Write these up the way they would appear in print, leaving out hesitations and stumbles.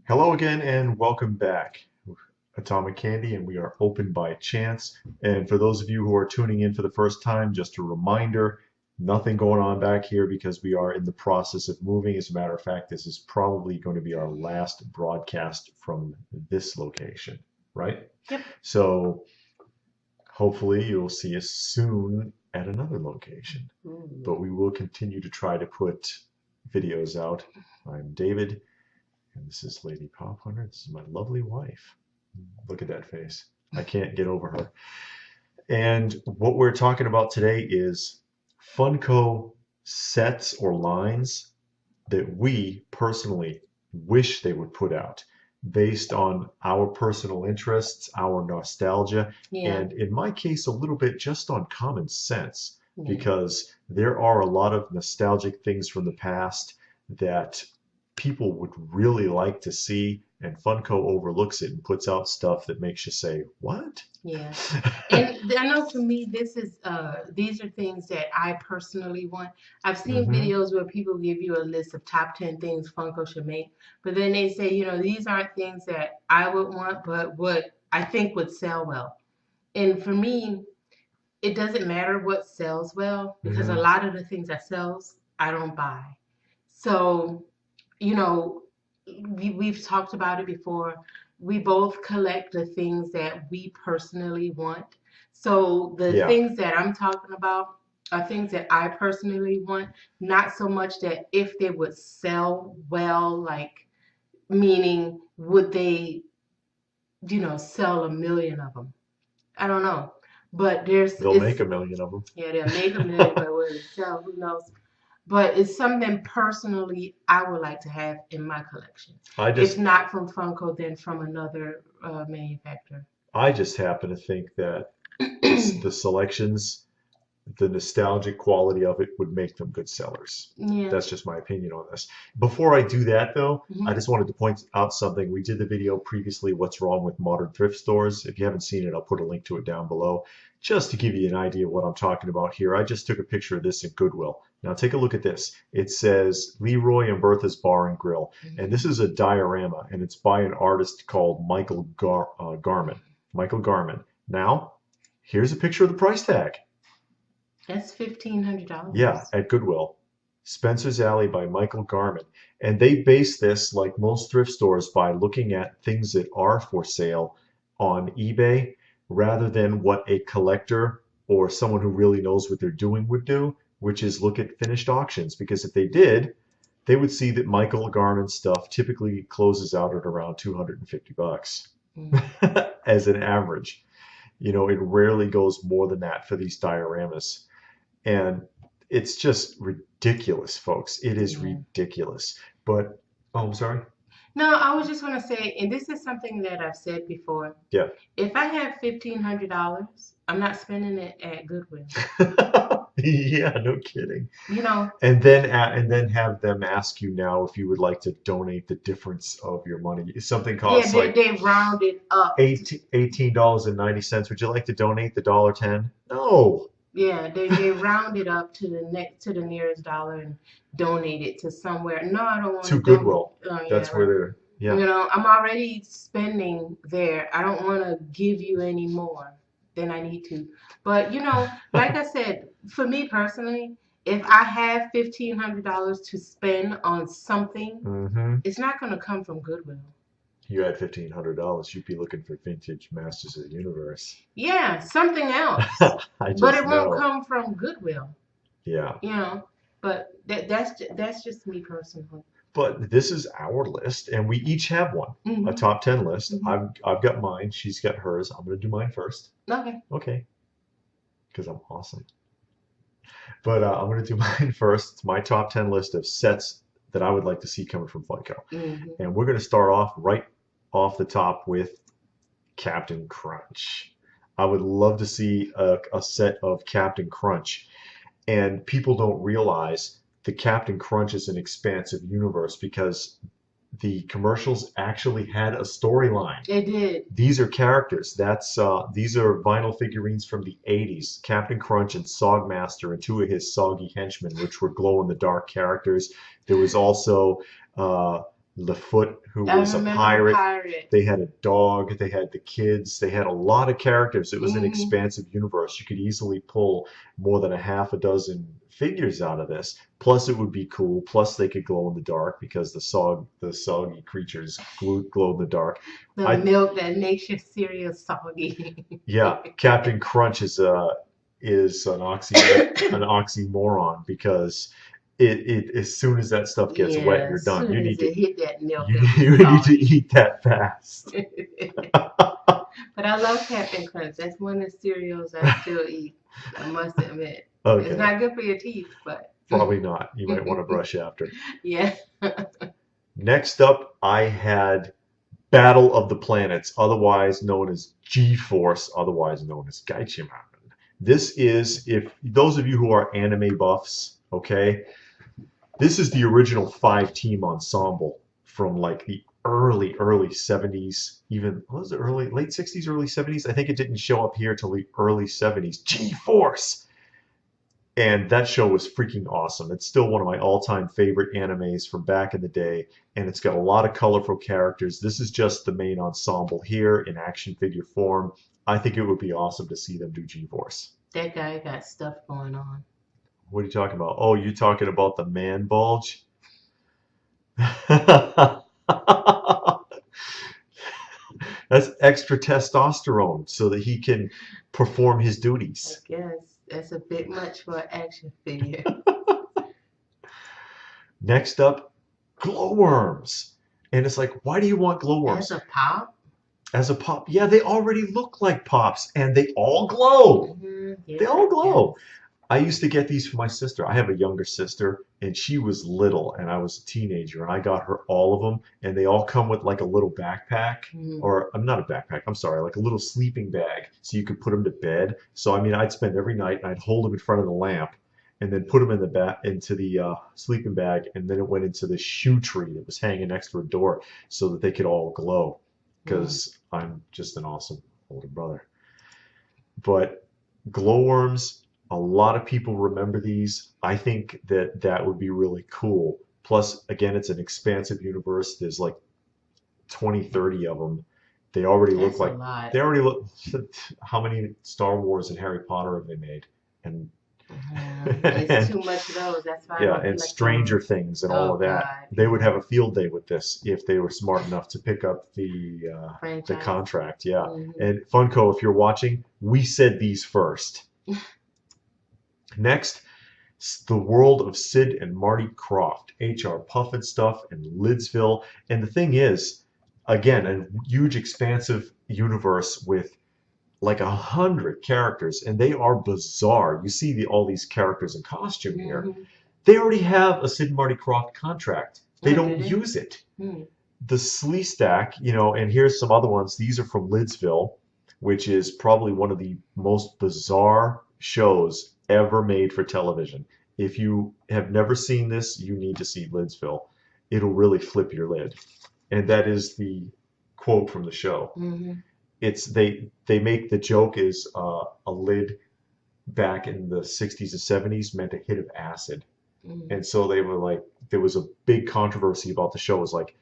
Hello again and welcome back. Atomic Candy, and we are open by chance. And for those of you who are tuning in for the first time, just a reminder, nothing going on back here because we are in the process of moving. As a matter of fact, this is probably going to be our last broadcast from this location, right? Yep. So hopefully you'll see us soon at another location. But we will continue to try to put videos out. I'm David. And this is Lady Pop Hunter. This is my lovely wife. Look at that face. I can't get over her. And what we're talking about today is Funko sets or lines that we personally wish they would put out based on our personal interests, our nostalgia, and in my case, a little bit just on common sense, because there are a lot of nostalgic things from the past that people would really like to see, and Funko overlooks it and puts out stuff that makes you say, what? Yeah. And I know for me, these are things that I personally want. I've seen videos where people give you a list of top 10 things Funko should make, but then they say, these aren't things that I would want, but what I think would sell well. And for me, it doesn't matter what sells well, because a lot of the things that sells, I don't buy. So we've talked about it before. We both collect the things that we personally want. So the things that I'm talking about are things that I personally want, not so much that if they would sell well, like meaning would they, sell 1 million of them. I don't know. But they'll make 1 million of them. Yeah, they'll make 1 million, but will it sell? Who knows? But it's something personally I would like to have in my collection. If not from Funko, then from another manufacturer. I just happen to think that the selections, the nostalgic quality of it would make them good sellers. Yeah. That's just my opinion on this. Before I do that, though, I just wanted to point out something. We did the video previously, What's Wrong with Modern Thrift Stores. If you haven't seen it, I'll put a link to it down below, just to give you an idea of what I'm talking about here. I just took a picture of this at Goodwill. Now take a look at this. It says Leroy and Bertha's Bar and Grill. And this is a diorama, and it's by an artist called Michael Garman. Michael Garman. Now, here's a picture of the price tag. That's $1,500. Yeah, at Goodwill. Spencer's Alley by Michael Garman. And they base this, like most thrift stores, by looking at things that are for sale on eBay rather than what a collector or someone who really knows what they're doing would do, which is look at finished auctions. Because if they did, they would see that Michael Garman stuff typically closes out at around $250 as an average. It rarely goes more than that for these dioramas. And it's just ridiculous, folks. It is ridiculous. But, I'm sorry? No, I was just going to say, and this is something that I've said before. Yeah. If I have $1,500, I'm not spending it at Goodwill. Yeah, no kidding. And then have them ask you now if you would like to donate the difference of your money. If something costs they round it up. $18.90. Would you like to donate the $1.10? No. Yeah, they round it up to the nearest dollar and donate it to somewhere. No, I don't want to Goodwill. That's where they're. Yeah. I'm already spending there. I don't want to give you any more than I need to. But like I said, for me personally, if I have $1,500 to spend on something, it's not going to come from Goodwill. You had $1,500, you'd be looking for vintage Masters of the Universe. Yeah, something else. But it won't come from Goodwill. Yeah. But that's just me personally. But this is our list, and we each have one, a top 10 list. I've got mine. She's got hers. I'm going to do mine first. Okay. Because I'm awesome. But I'm going to do mine first. It's my top 10 list of sets that I would like to see coming from Funko. And we're going to start off right off the top with Captain Crunch. I would love to see a set of Captain Crunch. And people don't realize that Captain Crunch is an expansive universe because the commercials actually had a storyline. They did. These are characters. These are vinyl figurines from the 80s. Captain Crunch and Sogmaster and two of his soggy henchmen, which were glow-in-the-dark characters. There was also LeFoot, who I was a remember pirate. pirate. They had a dog. They had the kids. They had a lot of characters. It was an expansive universe. You could easily pull more than a half a dozen figures out of this. Plus, it would be cool. Plus, they could glow in the dark because the soggy creatures glow in the dark. The milk that makes your cereal soggy. Yeah, Captain Crunch is an oxymoron because it as soon as that stuff gets wet, you're done. You need to hit that milk. you need to eat that fast. But I love Captain Crunch. That's one of the cereals I still eat. I must admit. Okay. It's not good for your teeth, but probably not. You might want to brush after. Yeah. Next up, I had Battle of the Planets, otherwise known as GForce, otherwise known as Gadget. This is, if those of you who are anime buffs, okay, this is the original 5-team ensemble from like the early 70s, even was it late 60s, early 70s? I think it didn't show up here till the early 70s. GForce. And that show was freaking awesome. It's still one of my all-time favorite animes from back in the day, and it's got a lot of colorful characters. This is just the main ensemble here in action figure form. I think it would be awesome to see them do GForce. That guy got stuff going on. What are you talking about? Oh, you're talking about the man bulge? That's extra testosterone so that he can perform his duties. I guess. That's a bit much for an action figure. Next up, glowworms. And it's like, why do you want glowworms? As a pop? As a pop? Yeah, they already look like pops, and they all glow. Yeah, they all glow. Yes. I used to get these for my sister. I have a younger sister, and she was little, and I was a teenager, and I got her all of them, and they all come with like a little backpack, or I'm not a backpack, I'm sorry, like a little sleeping bag, so you could put them to bed. So I mean, I'd spend every night, and I'd hold them in front of the lamp, and then put them in into the sleeping bag, and then it went into the shoe tree that was hanging next to a door, so that they could all glow, because I'm just an awesome older brother. But glowworms. A lot of people remember these. I think that would be really cool. Plus, again, it's an expansive universe. There's like 20, 30 of them. They already look like they already look. How many Star Wars and Harry Potter have they made? And it's too much of those. That's why. Yeah, and Stranger Things and all of that. God. They would have a field day with this if they were smart enough to pick up the contract. Yeah, and Funko, if you're watching, we said these first. Next, the world of Sid and Marty Krofft, HR Pufnstuf and Lidsville. And the thing is, again, a huge expansive universe with like 100 characters, and they are bizarre. You see all these characters in costume here. They already have a Sid and Marty Krofft contract. They don't use it. The Slee Stack, and here's some other ones. These are from Lidsville, which is probably one of the most bizarre shows ever made for television. If you have never seen this, you need to see Lidsville. It'll really flip your lid. And that is the quote from the show. It's they make the joke is a lid back in the 60s and 70s meant a hit of acid. And so they were like, there was a big controversy about the show. It was like,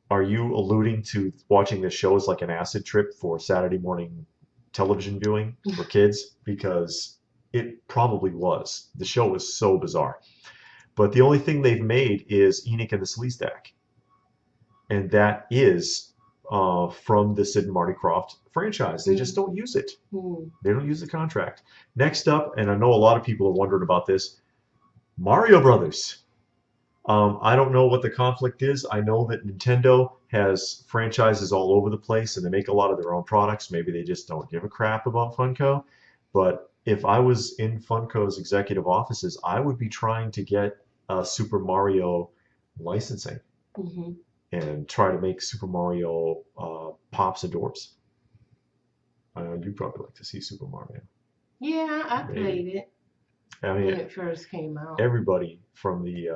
are you alluding to watching this show as like an acid trip for Saturday morning television viewing for kids? Because it probably was. The show was so bizarre. But the only thing they've made is Enoch and the Slee Stack. And that is from the Sid and Marty Krofft franchise. They just don't use it. They don't use the contract. Next up, and I know a lot of people are wondering about this, Mario Brothers. I don't know what the conflict is. I know that Nintendo has franchises all over the place, and they make a lot of their own products. Maybe they just don't give a crap about Funko. But if I was in Funko's executive offices, I would be trying to get Super Mario licensing and try to make Super Mario Pops and Dorps. You'd probably like to see Super Mario. Yeah, I played it. I mean, when it first came out. Everybody from the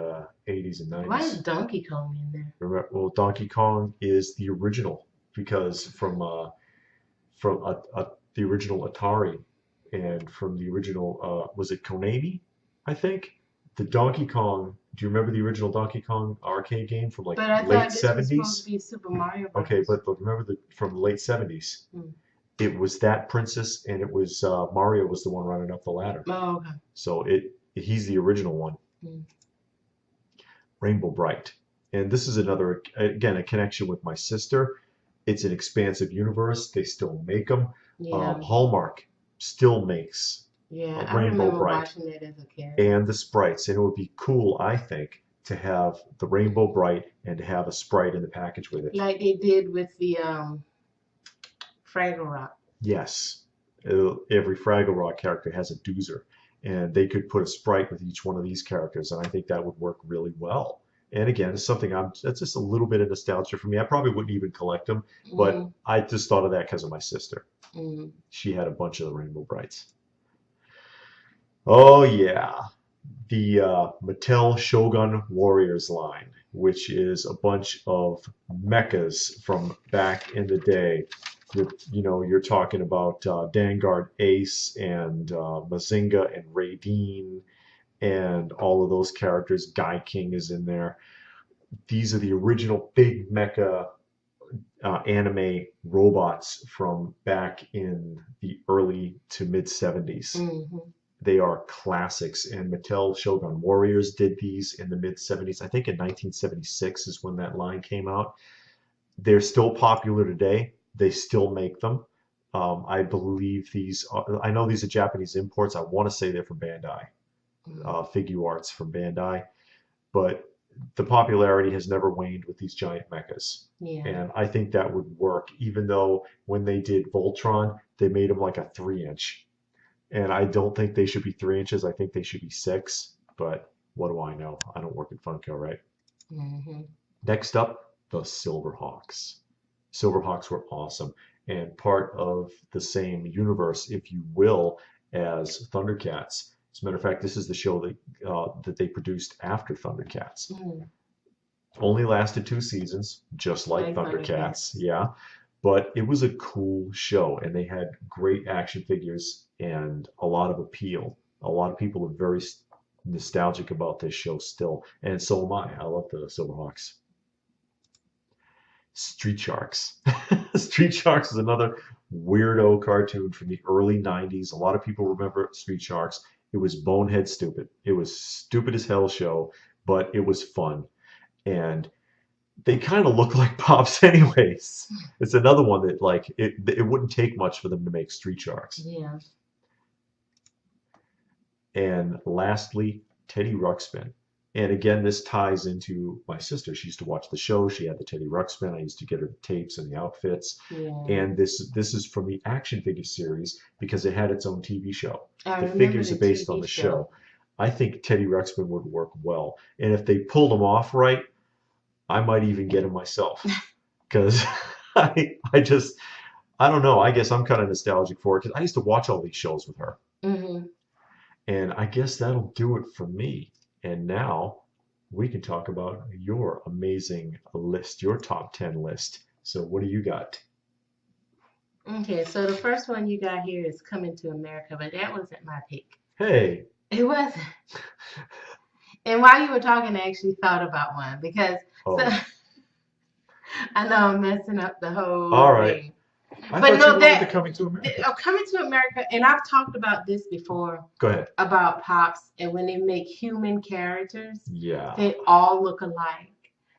80s and 90s. Why is Donkey Kong in there? Remember, well, Donkey Kong is the original because from the original Atari and from the original was it Konami? I think the Donkey Kong Do you remember the original Donkey Kong arcade game from like But I late thought this was supposed to 70s? be Super Mario Okay, Brothers. but remember from the late 70s? Mm. It was that princess, and it was Mario was the one running up the ladder. Oh, okay. So he's the original one. Mm. Rainbow Brite. And this is another, again, a connection with my sister. It's an expansive universe. They still make them. Yeah. Hallmark still makes Yeah, I Rainbow remember Brite watching that as a kid. and the sprites. And it would be cool, I think, to have the Rainbow Brite and to have a sprite in the package with it. Like they did with the Fraggle Rock. Yes. Every Fraggle Rock character has a doozer. And they could put a sprite with each one of these characters. And I think that would work really well. And again, it's something that's just a little bit of nostalgia for me. I probably wouldn't even collect them, but I just thought of that because of my sister. She had a bunch of the Rainbow Brites. Oh yeah, the Mattel Shogun Warriors line, which is a bunch of mechas from back in the day. You're talking about Dangard Ace and Mazinga and Raideen and all of those characters. Guy King is in there. These are the original big mecha anime robots from back in the early to mid 70s. They are classics, and Mattel Shogun Warriors did these in the mid 70s. I think in 1976 is when that line came out. They're still popular today. They still make them. I believe I know these are Japanese imports. I want to say they're from Bandai. Figuarts from Bandai, but the popularity has never waned with these giant mechas. Yeah. And I think that would work, even though when they did Voltron, they made them like a 3-inch. And I don't think they should be 3 inches. I think they should be 6. But what do I know? I don't work at Funko, right? Next up, the Silverhawks. Silverhawks were awesome and part of the same universe, if you will, as Thundercats. As a matter of fact, this is the show that they produced after Thundercats. Only lasted 2 seasons, just like Thundercats. Yeah. But it was a cool show, and they had great action figures and a lot of appeal. A lot of people are very nostalgic about this show still, and so am I. I love the Silverhawks. Street Sharks. Street Sharks is another weirdo cartoon from the early 90s. A lot of people remember Street Sharks. It was bonehead stupid. It was stupid as hell show, but it was fun. And they kind of look like Pops anyways. It's another one that like it wouldn't take much for them to make Street Sharks. Yeah. And lastly, Teddy Ruxpin. And again, this ties into my sister. She used to watch the show. She had the Teddy Ruxpin. I used to get her the tapes and the outfits. Yeah. And this is from the action figure series because it had its own TV show. The figures are based on the show. I think Teddy Ruxpin would work well. And if they pulled him off right, I might even get him myself. Because I don't know. I guess I'm kind of nostalgic for it because I used to watch all these shows with her. And I guess that'll do it for me. And now we can talk about your amazing list, your top 10 list. So what do you got? Okay, so the first one you got here is Coming to America, but that wasn't my pick. Hey. It wasn't. And while you were talking, I actually thought about one because so, I know I'm messing up the whole thing. But no, that Coming to America. Coming to America, and I've talked about this before. Go ahead. About Pops, and when they make human characters, they all look alike.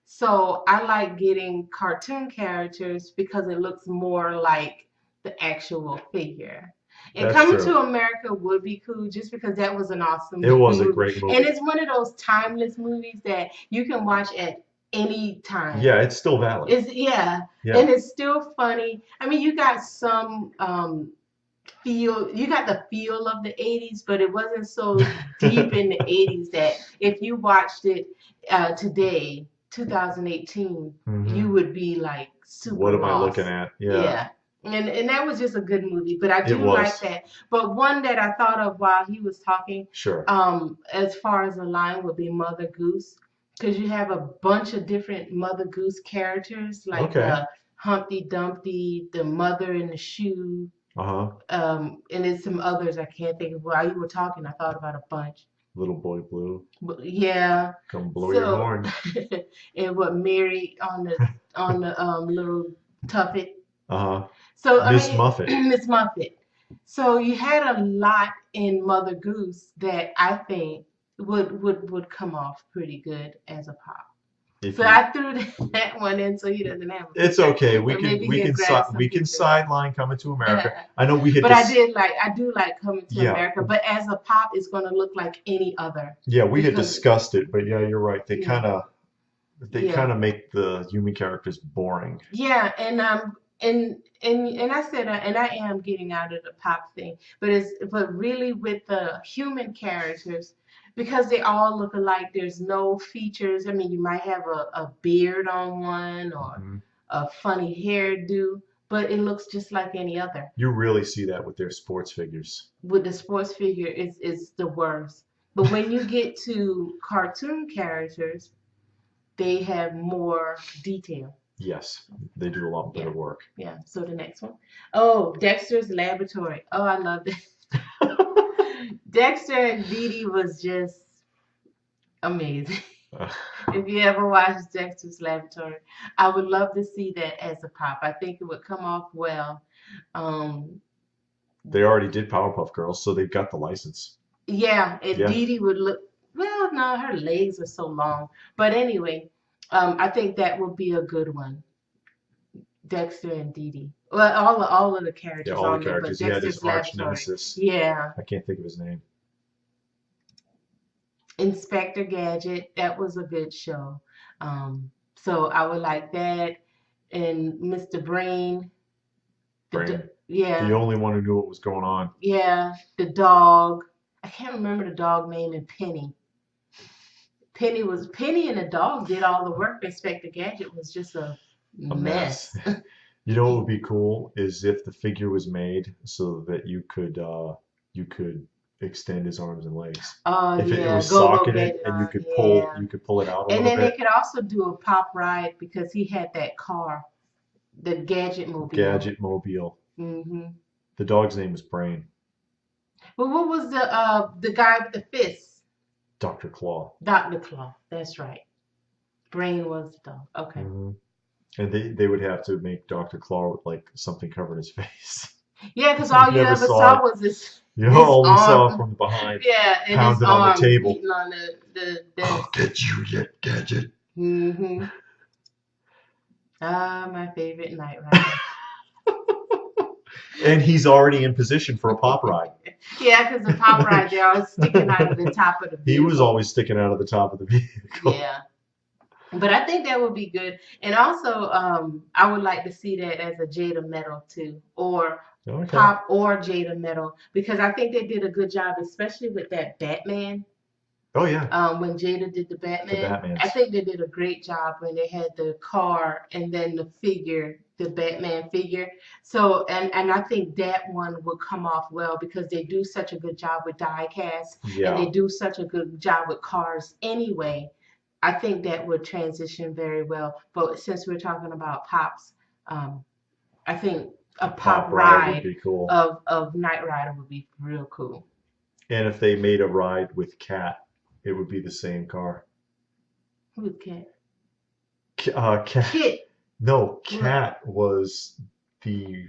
So I like getting cartoon characters because it looks more like the actual figure. And Coming to America would be cool just because that was an awesome movie. It was a great movie. And it's one of those timeless movies that you can watch at any time. Yeah, it's still valid. And it's still funny. I mean, you got some you got the feel of the 80s, but it wasn't so deep in the 80s that if you watched it today, 2018, you would be like super What am lost. I looking at? Yeah. And that was just a good movie, but I do like that. But one that I thought of while he was talking, as far as the line would be Mother Goose. Because you have a bunch of different Mother Goose characters, like Humpty Dumpty, the mother in the shoe, and there's some others I can't think of. While you were talking, I thought about a bunch. Little Boy Blue. Yeah. Come blow your horn. And what Mary on the little tuffet. Uh-huh. So I Miss mean, Muffet. Miss Muffet. So you had a lot in Mother Goose that I think would come off pretty good as a pop. So I threw that one in so he doesn't have a It's okay. We we can sideline Coming to America. I know we had. But I do like Coming to America. But as a pop, it's going to look like any other. Yeah, we had discussed it, but yeah, you're right. They kind of make the human characters boring. Yeah, and I said and I am getting out of the pop thing, but really with the human characters. Because they all look alike, there's no features. I mean, you might have a beard on one or a funny hairdo, but it looks just like any other. You really see that with their sports figures. With the sports figure, it's the worst. But when you get to cartoon characters, they have more detail. Yes, they do a lot better work. Yeah, so the next one. Oh, Dexter's Laboratory. Oh, I love that. Dexter and Dee Dee was just amazing. If you ever watched Dexter's Laboratory, I would love to see that as a pop. I think it would come off well. They already did Powerpuff Girls, so they've got the license. Yeah, and Dee Dee would look, well, no, her legs are so long. But anyway, I think that would be a good one. Dexter and Dee Dee. Well, all of the characters. Yeah, all the characters. He had his arch nemesis. Yeah. I can't think of his name. Inspector Gadget. That was a good show. So I would like that. And Mr. Brain. The only one who knew what was going on. Yeah. The dog. I can't remember the dog name. And Penny. Penny and the dog did all the work. Inspector Gadget was just a mess. You know what would be cool is if the figure was made so that you could extend his arms and legs. If it was socketed and you could pull it out a little bit. And then they could also do a pop ride because he had that car, the Gadget Mobile. Gadget Mobile. Mm-hmm. The dog's name was Brain. Well, what was the guy with the fists? Dr. Claw. Dr. Claw. That's right. Brain was the dog. Okay. Mm-hmm. And they would have to make Dr. Claw with like something covering his face. Yeah, because all you ever saw was this. You only saw from behind. Yeah, and pounded his arm on the table. beating on the desk. I'll get you yet, Gadget. Mm-hmm. My favorite Knight Rider. And he's already in position for a pop ride. Yeah, because the pop ride, they're always sticking out of the top of the vehicle. He was always sticking out of the top of the vehicle. Yeah. But I think that would be good. And also, I would like to see that as a Jada Metal too, or Pop or Jada Metal, because I think they did a good job, especially with that Batman. Oh yeah. When Jada did the Batman, I think they did a great job when they had the car and then the figure, the Batman figure. So and I think that one would come off well because they do such a good job with die cast, and they do such a good job with cars anyway. I think that would transition very well. But since we're talking about pops, I think a pop ride would be cool. of Knight Rider would be real cool. And if they made a ride with Cat, it would be the same car. Who's Cat? Cat. Kit. No, Cat was the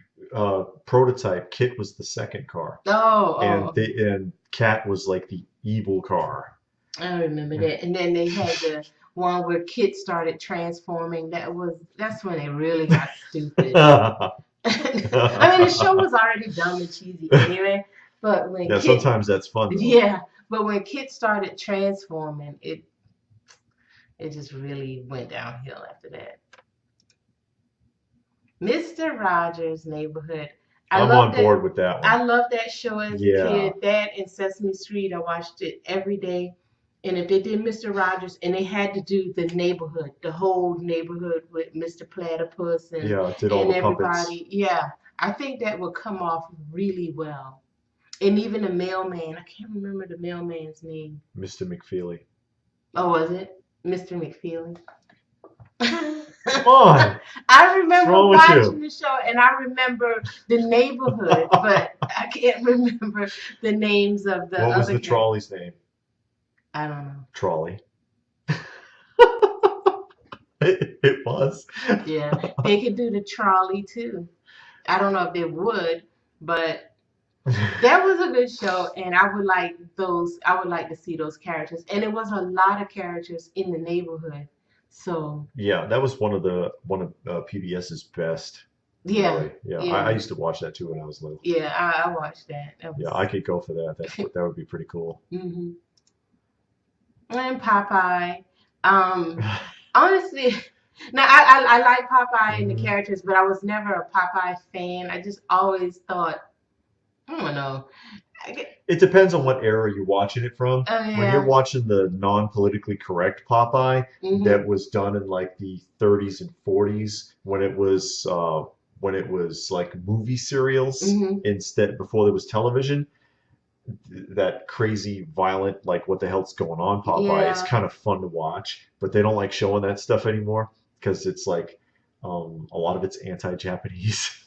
prototype. Kit was the second car. And Cat was like the evil car. I remember that. And then they had the one where Kit started transforming. That's when they really got stupid. I mean, the show was already dumb and cheesy anyway. But when Kit, sometimes that's fun. Though. Yeah, but when Kit started transforming, it just really went downhill after that. Mr. Rogers' Neighborhood. I'm on board with that one. I love that show as a kid. That and Sesame Street, I watched it every day. And if they did Mr. Rogers, and they had to do the neighborhood, the whole neighborhood with Mr. Platypus and, did all the everybody. Puppets. Yeah, I think that would come off really well. And even the mailman, I can't remember the mailman's name. Mr. McFeely. Oh, was it? Mr. McFeely? Come on. I remember watching the show, and I remember the neighborhood, but I can't remember the names of the other What was the trolley's name? I don't know. Trolley. It was. Yeah, they could do the trolley too. I don't know if they would, but that was a good show, and I would like those. I would like to see those characters, and it was a lot of characters in the neighborhood. So Yeah, that was one of PBS's best. yeah, Really. Yeah, I yeah, used to watch that too when I was little. yeah. I watched that. That Yeah, was. I could go for that. That would be pretty cool. Hmm. And Popeye. Um, honestly, now I like Popeye and the Hmm. characters, but I was never a Popeye fan. I just always thought, I don't know. It depends on what era you're watching it from. Oh When you're yeah. watching the non-politically correct Popeye Mhm. that was done in like the 30s and 40s when it was like movie serials Mhm. instead before there was television, that crazy violent like what the hell's going on Popeye, it's Yeah. kind of fun to watch, but they don't like showing that stuff anymore because it's like a lot of it's anti-Japanese.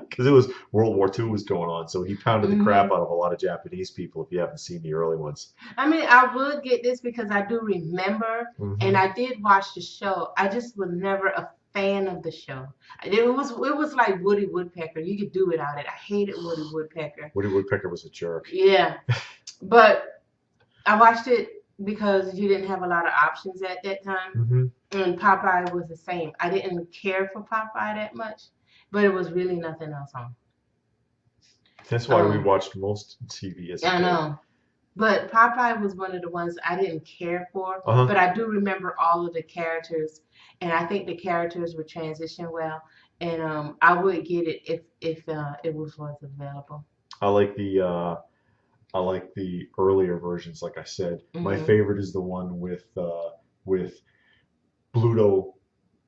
Because it was World War II was going on, so he pounded the crap Mhm. out of a lot of Japanese people. If you haven't seen the early ones, I mean, I would get this because I do remember, and hmm I did watch the show. I just was never a fan of the show. It was like Woody Woodpecker. You could do without it. I hated Woody Woodpecker. Woody Woodpecker was a jerk. Yeah, but I watched it because you didn't have a lot of options at that time, Hmm. and Popeye was the same. I didn't care for Popeye that much, but it was really nothing else on. That's why we Um, watched most TV as a I kid. know. But Popeye was one of the ones I didn't care for, Uh-huh. but I do remember all of the characters, and I think the characters were transitioned well, and I would get it if it was available. I like the I like the earlier versions. Like I said, my Mhm. favorite is the one with Bluto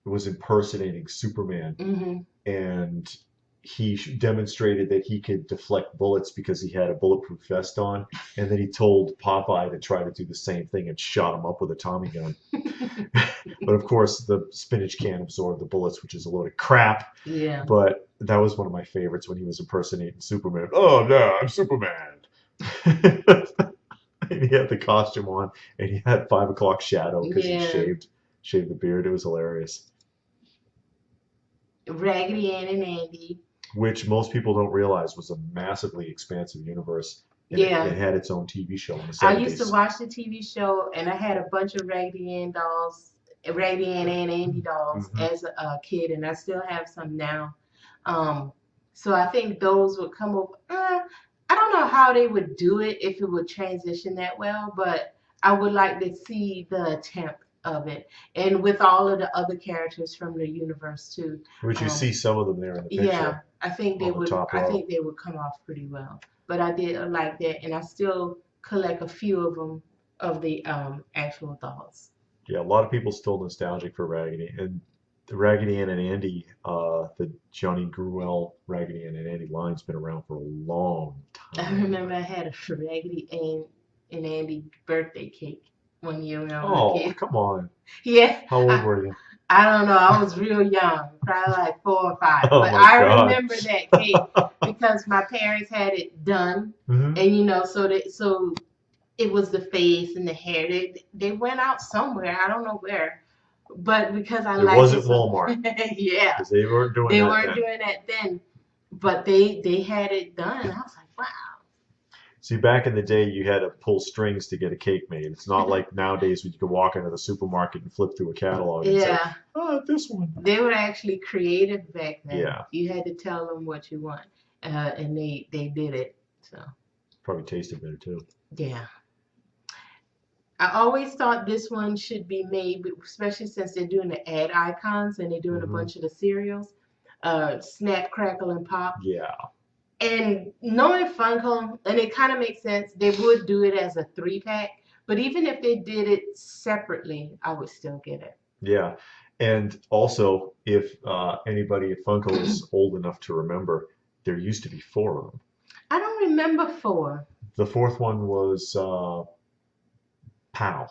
was impersonating Superman, Mhm. and he demonstrated that he could deflect bullets because he had a bulletproof vest on, and then he told Popeye to try to do the same thing and shot him up with a Tommy gun. But of course, the spinach can't absorb the bullets, which is a load of crap. Yeah. But that was one of my favorites when he was impersonating Superman. Oh no, I'm Superman. And he had the costume on, and he had 5 o'clock shadow because he Yeah. shaved the beard. It was hilarious. Raggedy Ann and Andy. Which most people don't realize was a massively expansive universe, and it Yeah. had its own TV show in the I used to 70s. watch the TV show, and I had a bunch of Raggedy Ann dolls, Raggedy Ann and Andy dolls Hmm. as a kid, and I still have some now. Um, so I think those would come up. I don't know how they would do it if it would transition that well, but I would like to see the attempt of it, and with all of the other characters from the universe too. Which you Um, see some of them there in the yeah, picture I think they on the would. top I row. think they would come off pretty well. But I did like that, and I still collect a few of them of the actual dolls. Yeah, a lot of people still nostalgic for Raggedy and the Raggedy Ann and Andy. The Johnny Gruelle Raggedy Ann and Andy line's been around for a long I time. remember I had a Raggedy Ann and Andy birthday cake one year when I was a Oh, kid. come on. Yeah, How old I, were you? I don't know. I was real young, probably like 4 or 5. Oh But my I God. remember that cake because my parents had it done, Hmm. and so it was the face and the hair. They went out somewhere. I don't know where, but because I It liked it wasn't so, Walmart yeah, because they weren't doing they that weren't then. doing that then, but they had it done. I was like, See, back in the day, you had to pull strings to get a cake made. It's not like nowadays when you can walk into the supermarket and flip through a wow. catalog and say, Yeah, "Oh, this one." they were actually creative back then. Yeah, You had to tell them what you want, and they did it. So probably tasted better too. yeah. I always thought this one should be made, especially since they're doing the ad icons and they're doing a Hmm. bunch of the cereals, Snap, Crackle, and Pop. Yeah, And knowing Funko, and it kind of makes sense, they would do it as a 3-pack. But even if they did it separately, I would still get it. yeah. And also, if anybody at Funko is old enough to remember, there used to be 4 of them. I don't remember 4. The fourth one was Pow.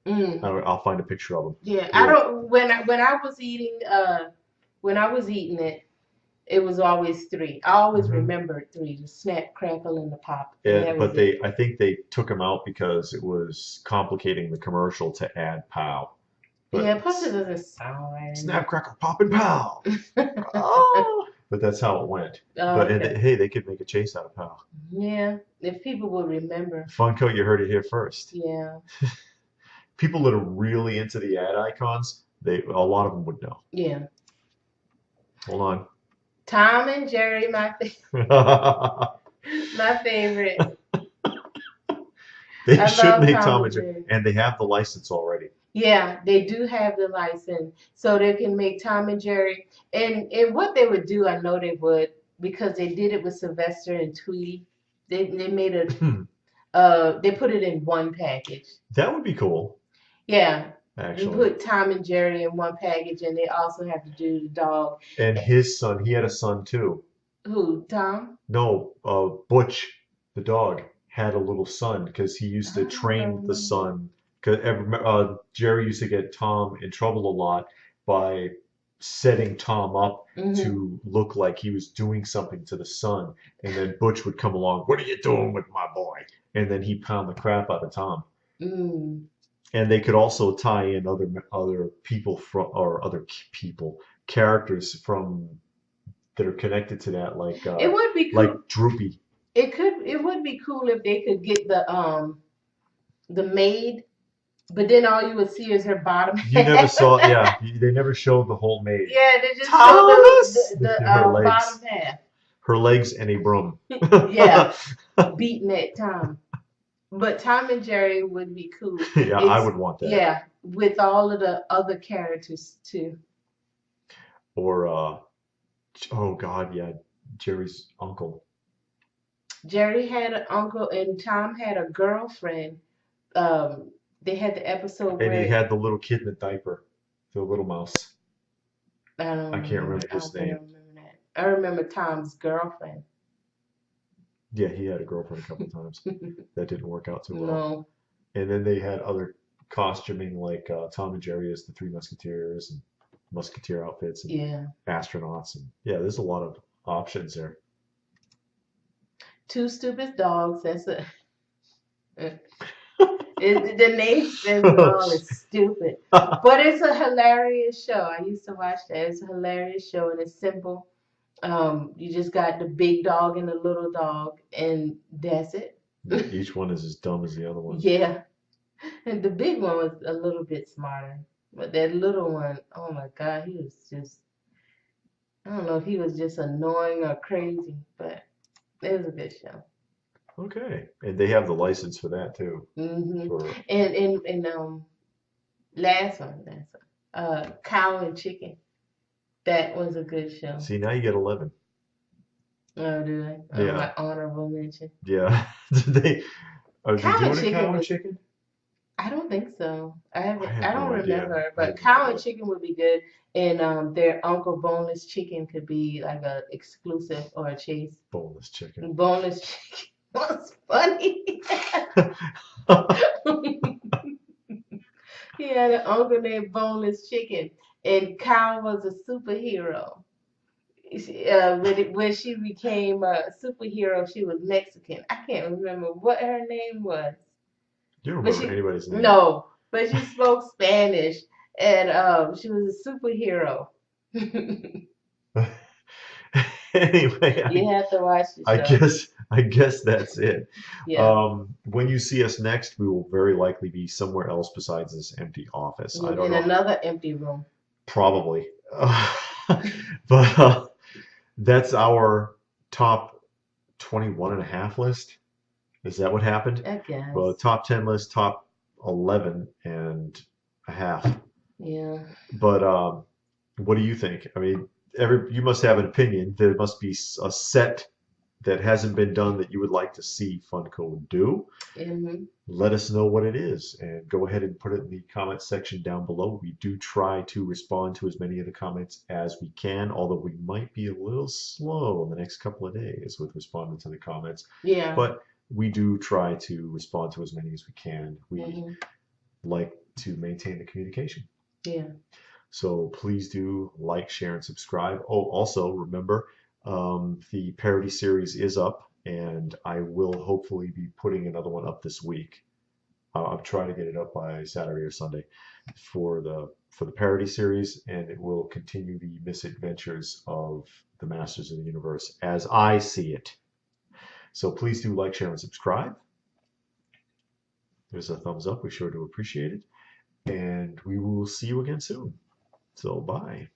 Mm, I'll find a picture of them. yeah, I Yeah. don't. When I was eating it, it was always 3. I always remembered 3: the snap, crackle, and the pop. And that But was it. I think they took them out because it was complicating the commercial to add pow. But Yeah, plus it doesn't sound right. Snap, crackle, pop, and pow. Oh! But that's how it went. But Okay. hey, they could make a chase out of pow. Yeah, if people would remember. Funko, you heard it here first. Yeah. People that are really into the ad icons, a lot of them would know. Yeah. Hold on. Tom and Jerry, my favorite. They should make Tom and Jerry, and they have the license already. Yeah, they do have the license, so they can make Tom and Jerry. And what they would do, I know they would, because they did it with Sylvester and Tweety. They made they put it in one package. That would be cool. Yeah. Actually. You put Tom and Jerry in one package, and they also have to do the dog. And his son, he had a son too. Who, Tom? No, Butch, the dog, had a little son because he used to train the son. Because Jerry used to get Tom in trouble a lot by setting Tom up to look like he was doing something to the son. And then Butch would come along, "What are you doing with my boy?" And then he'd pound the crap out of Tom. And they could also tie in other people characters from that are connected to that, like it would be cool. Like Droopy. It would be cool if they could get the maid, but then all you would see is her bottom half. You never saw, yeah. They never showed the whole maid. Yeah, they just showed the bottom half. Her legs and a broom. Yeah, beating at Tom. But Tom and Jerry would be cool. Yeah, I would want that. Yeah, with all of the other characters too. Or, oh God, yeah, Jerry's uncle. Jerry had an uncle, and Tom had a girlfriend. They had the episode where he had the little kid in the diaper, the little mouse. I can't remember his name. I remember Tom's girlfriend. Yeah, he had a girlfriend a couple times. That didn't work out too well. No. And then they had other costuming, like Tom and Jerry as the Three Musketeers and Musketeer outfits and astronauts. And yeah, there's a lot of options there. Two Stupid Dogs. That's a. The name says it all. It's stupid, but it's a hilarious show. I used to watch that. It's a hilarious show, and it's simple. You just got the big dog and the little dog, and that's it. Each one is as dumb as the other one. Yeah, and the big one was a little bit smarter, but that little one, oh my God, he was just. I don't know if he was just annoying or crazy, but it was a good show. Okay, and they have the license for that too. And last one, Cow and Chicken. That was a good show. See, now you get 11. Oh, do I? Yeah. My honorable mention. Yeah. Did they? Are they doing a Cow and Chicken? I don't think so. I don't remember. But Cow and Chicken would be good, and their Uncle Boneless Chicken could be like a exclusive or a chase. Boneless Chicken. Boneless Chicken was funny. He had an uncle named Boneless Chicken, and Cow was a superhero. When she became a superhero, she was Mexican. I can't remember what her name was. You don't remember anybody's name? No, but she spoke Spanish, and she was a superhero. Anyway, you have to watch the show. I guess that's it. Yeah. When you see us next, we will very likely be somewhere else besides this empty office. I don't know. In another empty room. Probably. But that's our top 21 and a half list. Is that what happened? I guess. Well, top 10 list, top 11 and a half. Yeah. But what do you think? I mean, you must have an opinion. There must be a set that hasn't been done that you would like to see Funko do. Let us know what it is, and go ahead and put it in the comment section down below. We do try to respond to as many of the comments as we can, although we might be a little slow in the next couple of days with responding to the comments. Yeah. But we do try to respond to as many as we can. We like to maintain the communication. Yeah. So please do like, share, and subscribe. Oh, also remember, the parody series is up, and I will hopefully be putting another one up this week. I'm trying to get it up by Saturday or Sunday for the parody series, and it will continue the misadventures of the Masters of the Universe as I see it. So please do like, share, and subscribe. There's a thumbs up. We sure do appreciate it. And we will see you again soon. So bye.